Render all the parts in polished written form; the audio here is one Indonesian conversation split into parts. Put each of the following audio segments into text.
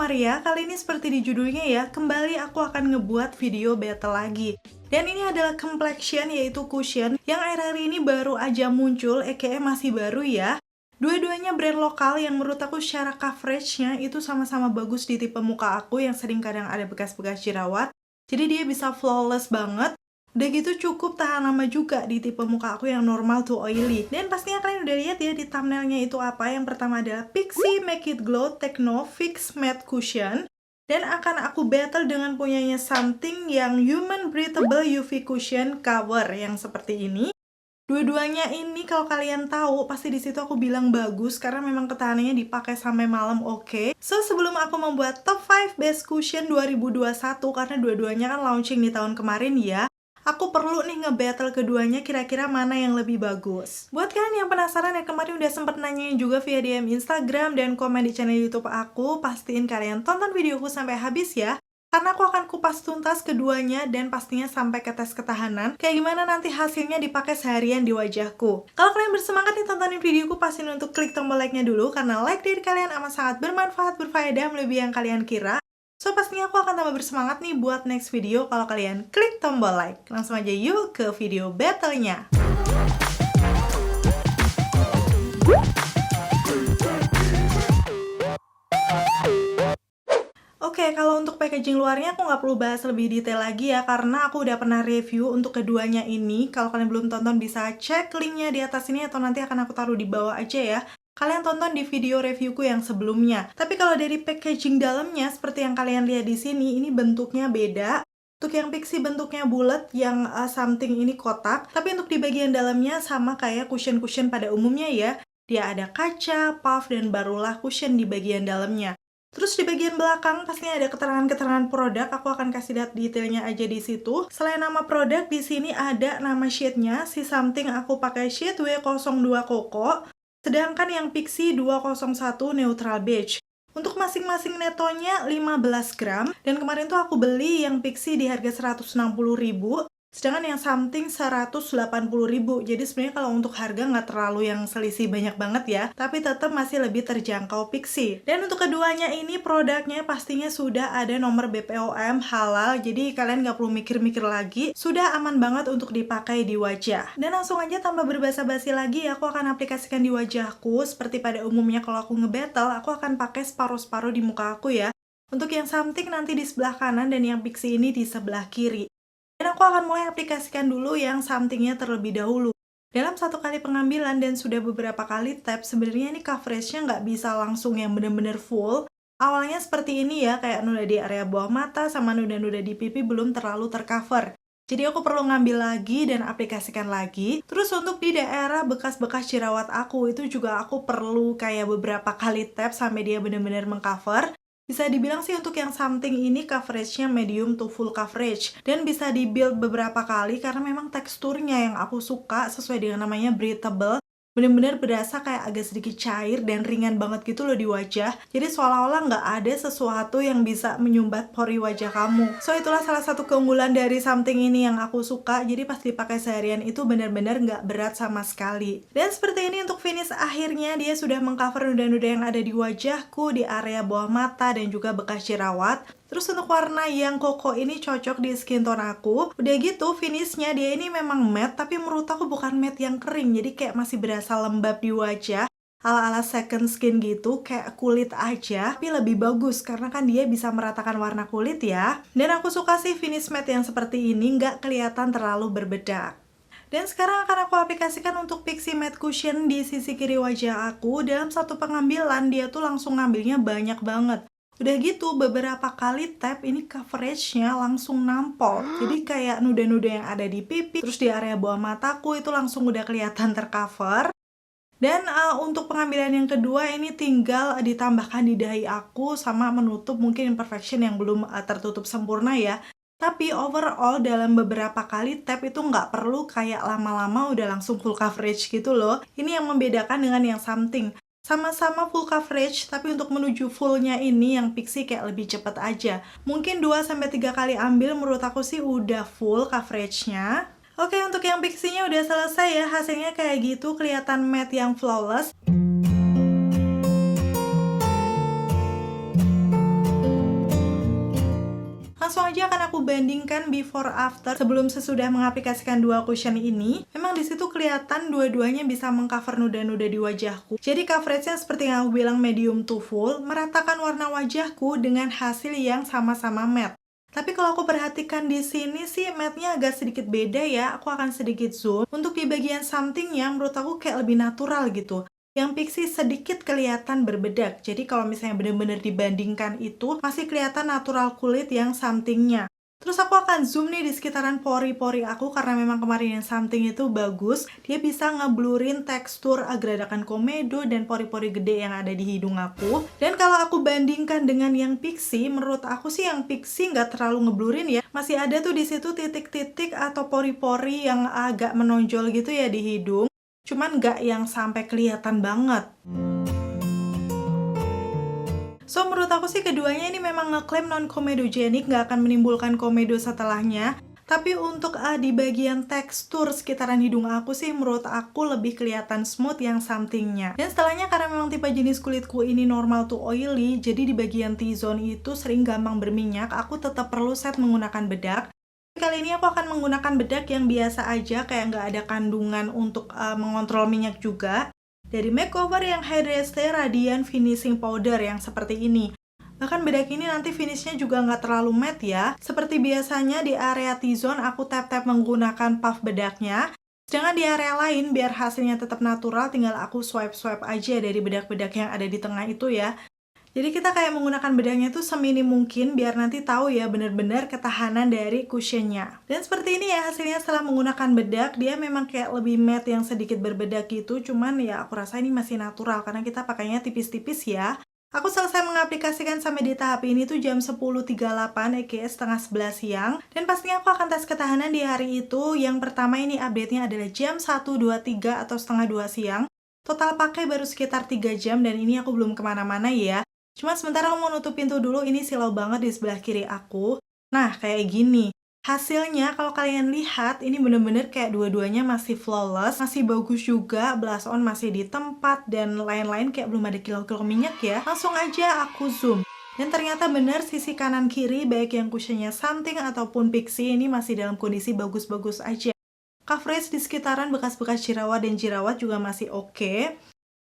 Maria, kali ini seperti di judulnya ya, kembali aku akan ngebuat video battle lagi. Dan ini adalah complexion, yaitu cushion, yang akhir-akhir ini baru aja muncul, aka masih baru ya. Dua-duanya brand lokal yang menurut aku secara coveragenya itu sama-sama bagus di tipe muka aku yang sering kadang ada bekas-bekas jerawat. Jadi dia bisa flawless banget. Udah gitu cukup tahan lama juga di tipe muka aku yang normal to oily. Dan pastinya kalian udah lihat ya di thumbnailnya itu apa. Yang pertama adalah Pixi Make It Glow Techno Fix Matte Cushion. Dan akan aku battle dengan punyanya Something yang Human Breathable UV Cushion Cover yang seperti ini. Dua-duanya ini kalau kalian tahu pasti di situ aku bilang bagus karena memang ketahanannya dipakai sampai malam oke. So sebelum aku membuat top 5 best cushion 2021 karena dua-duanya kan launching di tahun kemarin ya. Aku perlu nih nge-battle keduanya kira-kira mana yang lebih bagus. Buat kalian yang penasaran ya, kemarin udah sempet nanyain juga via DM Instagram dan komen di channel YouTube aku, pastiin kalian tonton videoku sampai habis ya. Karena aku akan kupas tuntas keduanya dan pastinya sampai ke tes ketahanan. Kayak gimana nanti hasilnya dipakai seharian di wajahku. Kalau kalian bersemangat nih tontonin videoku, pastiin untuk klik tombol like-nya dulu. Karena like dari kalian amat sangat bermanfaat, berfaedah, melebihi yang kalian kira. So pastinya aku akan tambah bersemangat nih buat next video kalau kalian klik tombol like. Langsung aja yuk ke video battle-nya. Oke, kalau untuk packaging luarnya aku nggak perlu bahas lebih detail lagi ya, karena aku udah pernah review untuk keduanya ini. Kalau kalian belum tonton bisa cek linknya di atas ini atau nanti akan aku taruh di bawah aja ya. Kalian tonton di video reviewku yang sebelumnya. Tapi kalau dari packaging dalamnya, seperti yang kalian lihat di sini, ini bentuknya beda. Untuk yang Pixi bentuknya bulat, yang Something ini kotak. Tapi untuk di bagian dalamnya sama kayak cushion-cushion pada umumnya ya. Dia ada kaca, puff, dan barulah cushion di bagian dalamnya. Terus di bagian belakang pastinya ada keterangan-keterangan produk. Aku akan kasih lihat detailnya aja di situ. Selain nama produk, di sini ada nama shade-nya. Si Something aku pakai shade W02 Coco. Sedangkan yang Pixi 201 Neutral Beige. Untuk masing-masing netonya 15 gram. Dan kemarin tuh aku beli yang Pixi di harga 160.000. Sedangkan yang Something 180.000. Jadi sebenarnya kalau untuk harga nggak terlalu yang selisih banyak banget ya. Tapi tetap masih lebih terjangkau Pixi. Dan untuk keduanya ini produknya pastinya sudah ada nomor BPOM halal. Jadi kalian nggak perlu mikir-mikir lagi. Sudah aman banget untuk dipakai di wajah. Dan langsung aja tanpa berbasa-basi lagi, aku akan aplikasikan di wajahku. Seperti pada umumnya kalau aku nge-battle, aku akan pakai separuh-separuh di muka aku ya. Untuk yang Something nanti di sebelah kanan dan yang Pixi ini di sebelah kiri. Dan aku akan mulai aplikasikan dulu yang Something-nya terlebih dahulu. Dalam satu kali pengambilan dan sudah beberapa kali tap, sebenarnya ini coveragenya nggak bisa langsung yang bener-bener full. Awalnya seperti ini ya, kayak noda di area bawah mata sama noda-noda di pipi belum terlalu tercover. Jadi aku perlu ngambil lagi dan aplikasikan lagi. Terus untuk di daerah bekas-bekas jerawat aku, itu juga aku perlu kayak beberapa kali tap sampai dia bener-bener mengcover. Bisa dibilang sih untuk yang Something ini coveragenya medium to full coverage. Dan bisa di-build beberapa kali karena memang teksturnya yang aku suka sesuai dengan namanya breathable. Bener-bener berasa kayak agak sedikit cair dan ringan banget gitu loh di wajah. Jadi seolah-olah nggak ada sesuatu yang bisa menyumbat pori wajah kamu. So itulah salah satu keunggulan dari Something ini yang aku suka. Jadi pas dipakai seharian itu bener-bener nggak berat sama sekali. Dan seperti ini untuk finish akhirnya, dia sudah mengcover noda-noda yang ada di wajahku, di area bawah mata dan juga bekas jerawat. Terus untuk warna yang koko ini cocok di skin tone aku. Udah gitu finishnya dia ini memang matte, tapi menurut aku bukan matte yang kering. Jadi kayak masih berasa lembab di wajah. Ala-ala second skin gitu, kayak kulit aja. Tapi lebih bagus karena kan dia bisa meratakan warna kulit ya. Dan aku suka sih finish matte yang seperti ini, nggak kelihatan terlalu berbedak. Dan sekarang akan aku aplikasikan untuk Pixi Matte Cushion di sisi kiri wajah aku. Dalam satu pengambilan dia tuh langsung ngambilnya banyak banget. Udah gitu beberapa kali tap ini coveragenya langsung nampol. Jadi kayak noda-noda yang ada di pipi, terus di area bawah mataku itu langsung udah kelihatan tercover. Dan untuk pengambilan yang kedua ini tinggal ditambahkan di dahi aku sama menutup mungkin imperfection yang belum tertutup sempurna ya. Tapi overall dalam beberapa kali tap itu nggak perlu kayak lama-lama udah langsung full coverage gitu loh. Ini yang membedakan dengan yang Something. Sama-sama full coverage, tapi untuk menuju fullnya ini yang Pixi kayak lebih cepet aja. Mungkin 2-3 kali ambil menurut aku sih udah full coveragenya. Oke, untuk yang Pixi-nya udah selesai ya, hasilnya kayak gitu, kelihatan matte yang flawless. Langsung aja akan aku bandingkan before after sebelum sesudah mengaplikasikan dua cushion ini. Memang di situ kelihatan dua-duanya bisa mengcover noda-noda di wajahku. Jadi coveragenya seperti yang aku bilang medium to full, meratakan warna wajahku dengan hasil yang sama-sama matte. Tapi kalau aku perhatikan di sini sih matte-nya agak sedikit beda ya. Aku akan sedikit zoom. Untuk di bagian something-nya menurut aku kayak lebih natural gitu. Yang pixie sedikit kelihatan berbedak. Jadi kalau misalnya benar-benar dibandingkan itu, masih kelihatan natural kulit yang something-nya. Terus aku akan zoom nih di sekitaran pori-pori aku, karena memang kemarin yang something itu bagus. Dia bisa ngeblurin tekstur geradakan komedo dan pori-pori gede yang ada di hidung aku. Dan kalau aku bandingkan dengan yang pixie, menurut aku sih yang pixie nggak terlalu ngeblurin ya. Masih ada tuh di situ titik-titik atau pori-pori yang agak menonjol gitu ya di hidung. Cuman nggak yang sampai kelihatan banget. So, menurut aku sih keduanya ini memang ngeklaim non-komedogenic, nggak akan menimbulkan komedo setelahnya. Tapi untuk di bagian tekstur sekitaran hidung aku sih menurut aku lebih kelihatan smooth yang something-nya. Dan setelahnya karena memang tipe jenis kulitku ini normal to oily, jadi di bagian T-zone itu sering gampang berminyak, aku tetap perlu set menggunakan bedak. Kali ini aku akan menggunakan bedak yang biasa aja, kayak nggak ada kandungan untuk mengontrol minyak juga. Dari Makeover yang Hydrestay Radiant Finishing Powder yang seperti ini. Bahkan bedak ini nanti finishnya juga nggak terlalu matte ya. Seperti biasanya di area T-zone aku tap-tap menggunakan puff bedaknya. Sedangkan di area lain biar hasilnya tetap natural, tinggal aku swipe-swipe aja dari bedak-bedak yang ada di tengah itu ya. Jadi kita kayak menggunakan bedaknya tuh seminim mungkin biar nanti tahu ya bener-bener ketahanan dari cushionnya. Dan seperti ini ya hasilnya setelah menggunakan bedak, dia memang kayak lebih matte yang sedikit berbedak gitu. Cuman ya aku rasa ini masih natural karena kita pakainya tipis-tipis ya. Aku selesai mengaplikasikan sampai di tahap ini tuh jam 10.38 aka setengah 11 siang. Dan pastinya aku akan tes ketahanan di hari itu. Yang pertama ini update-nya adalah jam 1.23 atau setengah 2 siang. Total pakai baru sekitar 3 jam dan ini aku belum kemana-mana ya. Cuma sementara aku mau nutup pintu dulu, ini silau banget di sebelah kiri aku. Nah, kayak gini. Hasilnya kalau kalian lihat, ini bener-bener kayak dua-duanya masih flawless, masih bagus juga, blush on masih di tempat, dan lain-lain kayak belum ada kilau-kilau minyak ya. Langsung aja aku zoom. Dan ternyata bener sisi kanan kiri, baik yang cushionnya something ataupun pixie, ini masih dalam kondisi bagus-bagus aja. Coverage di sekitaran bekas-bekas jerawat dan jerawat juga masih oke.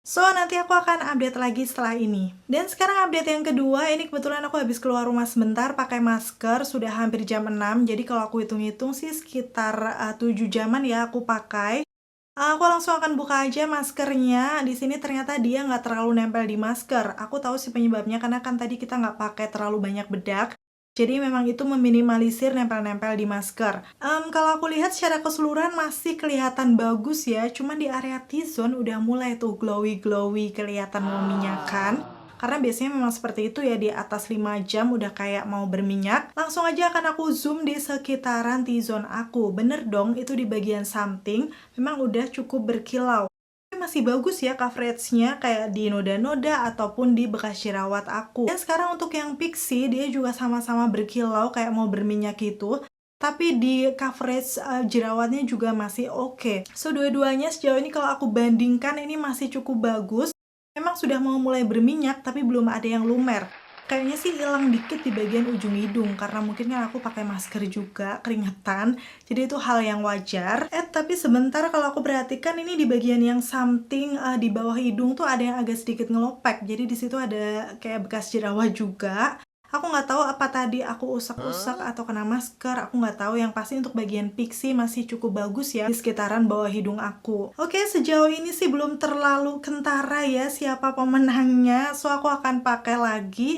So, nanti aku akan update lagi setelah ini. Dan sekarang update yang kedua, ini kebetulan aku habis keluar rumah sebentar pakai masker, sudah hampir jam 6. Jadi kalau aku hitung-hitung sih sekitar 7 jaman ya aku pakai. Aku langsung akan buka aja maskernya. Di sini ternyata dia nggak terlalu nempel di masker. Aku tahu sih penyebabnya karena kan tadi kita nggak pakai terlalu banyak bedak. Jadi memang itu meminimalisir nempel-nempel di masker. Kalau aku lihat secara keseluruhan masih kelihatan bagus ya. Cuman di area T-zone udah mulai tuh glowy-glowy, kelihatan meminyakan. Karena biasanya memang seperti itu ya, di atas 5 jam udah kayak mau berminyak. Langsung aja akan aku zoom di sekitaran T-zone aku. Bener dong, itu di bagian something memang udah cukup berkilau. Masih bagus ya coveragenya kayak di noda-noda ataupun di bekas jerawat aku. Dan sekarang untuk yang pixie, dia juga sama-sama berkilau kayak mau berminyak gitu. Tapi di coverage jerawatnya juga masih oke. So, dua-duanya sejauh ini kalau aku bandingkan ini masih cukup bagus. Memang sudah mau mulai berminyak tapi belum ada yang lumer. Kayaknya sih hilang dikit di bagian ujung hidung karena mungkin kan aku pakai masker juga, keringetan. Jadi itu hal yang wajar. Tapi sebentar kalau aku perhatikan ini di bagian yang something di bawah hidung tuh ada yang agak sedikit ngelopek. Jadi di situ ada kayak bekas jerawat juga. Aku nggak tahu apa tadi aku usap-usap atau kena masker. Aku nggak tahu. Yang pasti untuk bagian pixie masih cukup bagus ya di sekitaran bawah hidung aku. Oke, sejauh ini sih belum terlalu kentara ya siapa pemenangnya. So aku akan pakai lagi.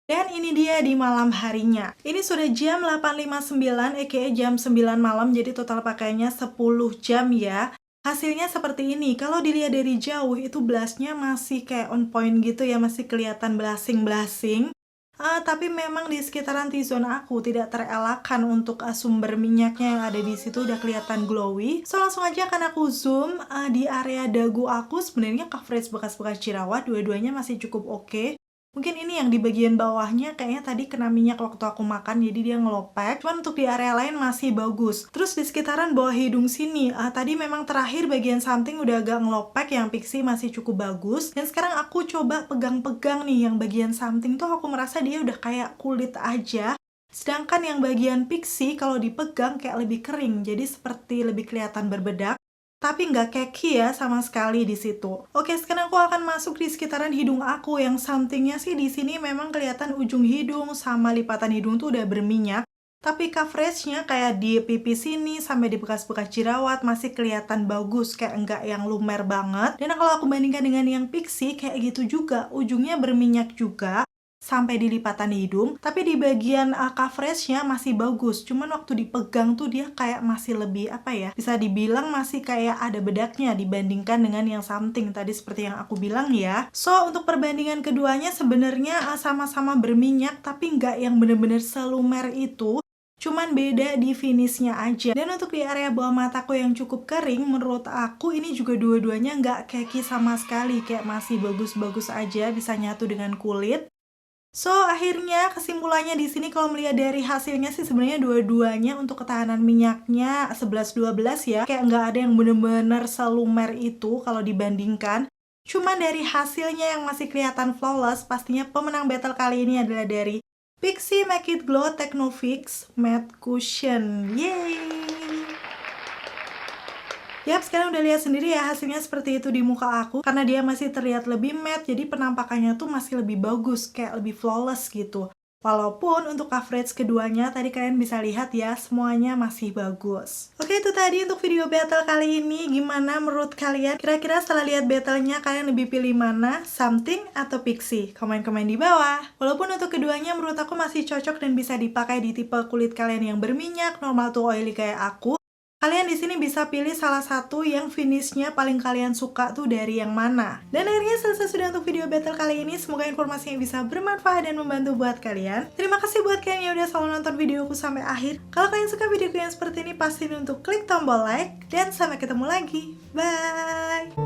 Dan ini dia di malam harinya. Ini sudah jam 8.59 aka jam 9 malam, jadi total pakainya 10 jam ya. Hasilnya seperti ini. Kalau dilihat dari jauh itu blushnya masih kayak on point gitu ya, masih kelihatan blushing-blushing. Tapi memang di sekitaran T-zone aku tidak terelakkan untuk sumber minyaknya yang ada di situ udah kelihatan glowy. So langsung aja akan aku zoom di area dagu aku. Sebenarnya coverage bekas-bekas jerawat dua-duanya masih cukup oke. Mungkin ini yang di bagian bawahnya kayaknya tadi kena minyak waktu aku makan jadi dia ngelopek. Cuman untuk di area lain masih bagus. Terus di sekitaran bawah hidung sini, tadi memang terakhir bagian something udah agak ngelopek, yang pixie masih cukup bagus. Dan sekarang aku coba pegang-pegang nih yang bagian something tuh aku merasa dia udah kayak kulit aja. Sedangkan yang bagian Pixie kalau dipegang kayak lebih kering, jadi seperti lebih kelihatan berbedak. Tapi nggak keki ya sama sekali di situ. Oke, sekarang aku akan masuk di sekitaran hidung aku yang somethingnya sih di sini memang kelihatan ujung hidung sama lipatan hidung tuh udah berminyak. Tapi coveragenya kayak di pipi sini sampai di bekas-bekas jerawat masih kelihatan bagus, kayak enggak yang lumer banget. Dan kalau aku bandingkan dengan yang Pixie kayak gitu juga, ujungnya berminyak juga sampai di lipatan hidung, tapi di bagian coveragenya masih bagus. Cuman waktu dipegang tuh dia kayak masih lebih apa ya? Bisa dibilang masih kayak ada bedaknya dibandingkan dengan yang something tadi seperti yang aku bilang ya. So, untuk perbandingan keduanya sebenarnya sama-sama berminyak tapi nggak yang bener-bener selumer itu. Cuman beda di finishnya aja. Dan untuk di area bawah mataku yang cukup kering, menurut aku ini juga dua-duanya nggak keki sama sekali. Kayak masih bagus-bagus aja, bisa nyatu dengan kulit. So, akhirnya kesimpulannya di sini kalau melihat dari hasilnya sih sebenarnya dua-duanya untuk ketahanan minyaknya 11-12 ya. Kayak nggak ada yang bener-bener selumer itu kalau dibandingkan. Cuman dari hasilnya yang masih kelihatan flawless, pastinya pemenang battle kali ini adalah dari Pixie Make It Glow Technofix Matte Cushion. Yeay! Yap, sekarang udah lihat sendiri ya hasilnya seperti itu di muka aku. Karena dia masih terlihat lebih matte, jadi penampakannya tuh masih lebih bagus, kayak lebih flawless gitu. Walaupun untuk coverage keduanya, tadi kalian bisa lihat ya, semuanya masih bagus. Oke, itu tadi untuk video battle kali ini. Gimana menurut kalian? Kira-kira setelah lihat battle-nya, kalian lebih pilih mana? Something atau Pixie? Komen-komen di bawah. Walaupun untuk keduanya menurut aku masih cocok dan bisa dipakai di tipe kulit kalian yang berminyak, normal to oily kayak aku. Kalian di sini bisa pilih salah satu yang finishnya paling kalian suka tuh dari yang mana. Dan akhirnya selesai sudah untuk video battle kali ini. Semoga informasinya bisa bermanfaat dan membantu buat kalian. Terima kasih buat kalian yang udah selalu nonton videoku sampai akhir. Kalau kalian suka videoku yang seperti ini, pastiin untuk klik tombol like. Dan sampai ketemu lagi. Bye!